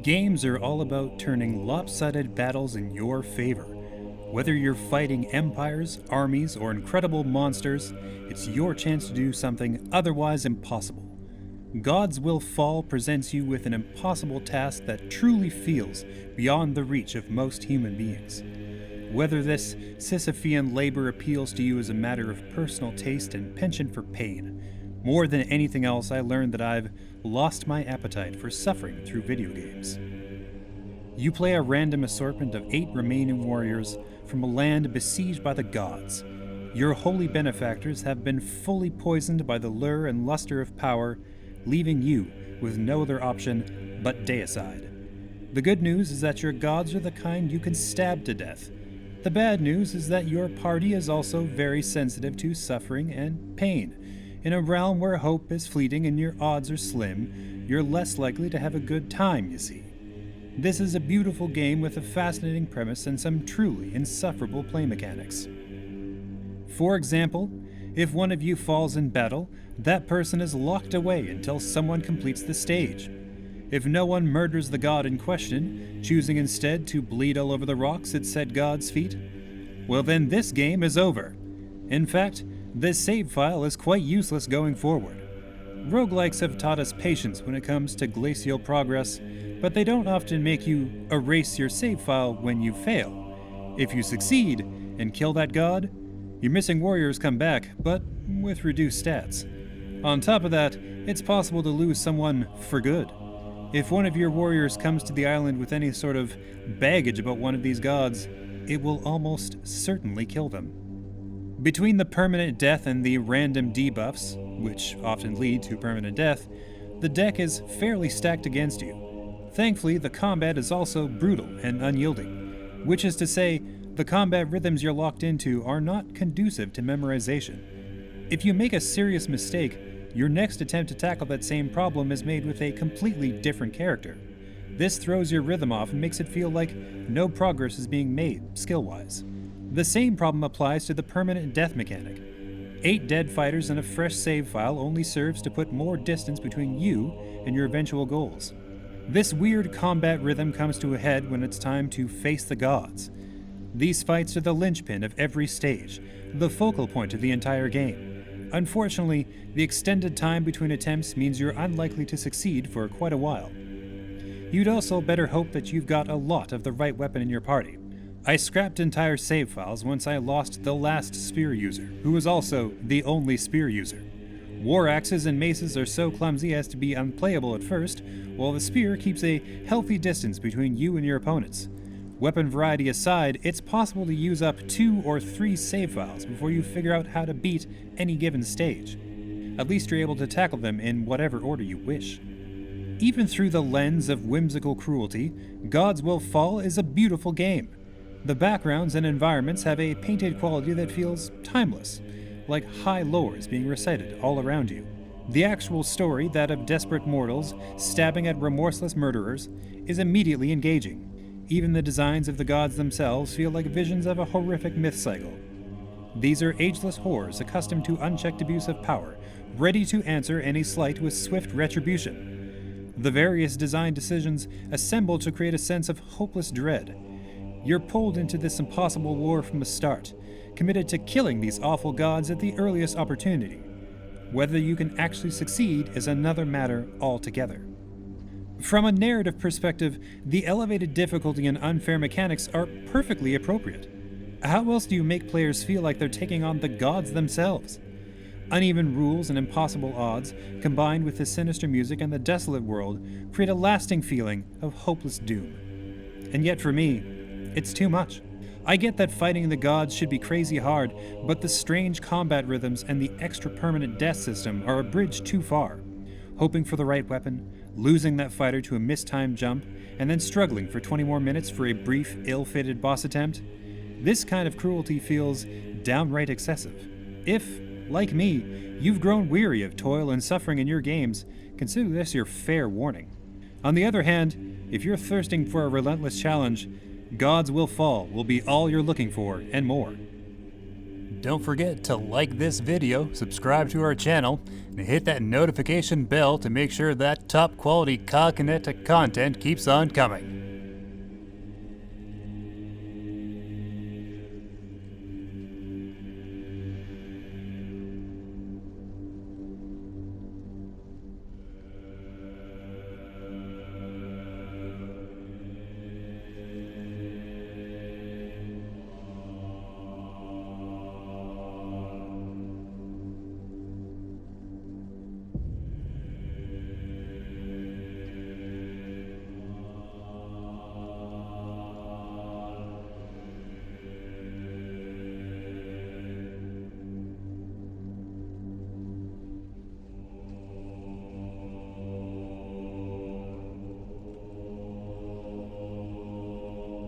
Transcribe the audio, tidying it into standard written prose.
Games are all about turning lopsided battles in your favor. Whether you're fighting empires, armies, or incredible monsters, it's your chance to do something otherwise impossible. God's Will Fall presents you with an impossible task that truly feels beyond the reach of most human beings. Whether this Sisyphean labor appeals to you as a matter of personal taste and penchant for pain, more than anything else, I learned that I've lost my appetite for suffering through video games. You play a random assortment of 8 remaining warriors from a land besieged by the gods. Your holy benefactors have been fully poisoned by the lure and luster of power, leaving you with no other option but deicide. The good news is that your gods are the kind you can stab to death. The bad news is that your party is also very sensitive to suffering and pain. In a realm where hope is fleeting and your odds are slim, you're less likely to have a good time, you see. This is a beautiful game with a fascinating premise and some truly insufferable play mechanics. For example, if one of you falls in battle, that person is locked away until someone completes the stage. If no one murders the god in question, choosing instead to bleed all over the rocks at said god's feet, well then this game is over. In fact, this save file is quite useless going forward. Roguelikes have taught us patience when it comes to glacial progress, but they don't often make you erase your save file when you fail. If you succeed and kill that god, your missing warriors come back, but with reduced stats. On top of that, it's possible to lose someone for good. If one of your warriors comes to the island with any sort of baggage about one of these gods, it will almost certainly kill them. Between the permanent death and the random debuffs, which often lead to permanent death, the deck is fairly stacked against you. Thankfully, the combat is also brutal and unyielding, which is to say, the combat rhythms you're locked into are not conducive to memorization. If you make a serious mistake, your next attempt to tackle that same problem is made with a completely different character. This throws your rhythm off and makes it feel like no progress is being made, skill-wise. The same problem applies to the permanent death mechanic. 8 dead fighters and a fresh save file only serves to put more distance between you and your eventual goals. This weird combat rhythm comes to a head when it's time to face the gods. These fights are the linchpin of every stage, the focal point of the entire game. Unfortunately, the extended time between attempts means you're unlikely to succeed for quite a while. You'd also better hope that you've got a lot of the right weapon in your party. I scrapped entire save files once I lost the last spear user, who was also the only spear user. War axes and maces are so clumsy as to be unplayable at first, while the spear keeps a healthy distance between you and your opponents. Weapon variety aside, it's possible to use up 2 or 3 save files before you figure out how to beat any given stage. At least you're able to tackle them in whatever order you wish. Even through the lens of whimsical cruelty, God's Will Fall is a beautiful game. The backgrounds and environments have a painted quality that feels timeless, like high lores being recited all around you. The actual story, that of desperate mortals stabbing at remorseless murderers, is immediately engaging. Even the designs of the gods themselves feel like visions of a horrific myth cycle. These are ageless horrors accustomed to unchecked abuse of power, ready to answer any slight with swift retribution. The various design decisions assemble to create a sense of hopeless dread. You're pulled into this impossible war from the start, committed to killing these awful gods at the earliest opportunity. Whether you can actually succeed is another matter altogether. From a narrative perspective, the elevated difficulty and unfair mechanics are perfectly appropriate. How else do you make players feel like they're taking on the gods themselves? Uneven rules and impossible odds, combined with the sinister music and the desolate world, create a lasting feeling of hopeless doom. And yet for me, it's too much. I get that fighting the gods should be crazy hard, but the strange combat rhythms and the extra permanent death system are a bridge too far. Hoping for the right weapon, losing that fighter to a mistimed jump, and then struggling for 20 more minutes for a brief, ill-fated boss attempt. This kind of cruelty feels downright excessive. If, like me, you've grown weary of toil and suffering in your games, consider this your fair warning. On the other hand, if you're thirsting for a relentless challenge, God's Will Fall will be all you're looking for and more. Don't forget to like this video, subscribe to our channel, and hit that notification bell to make sure that top quality COGconnected content keeps on coming.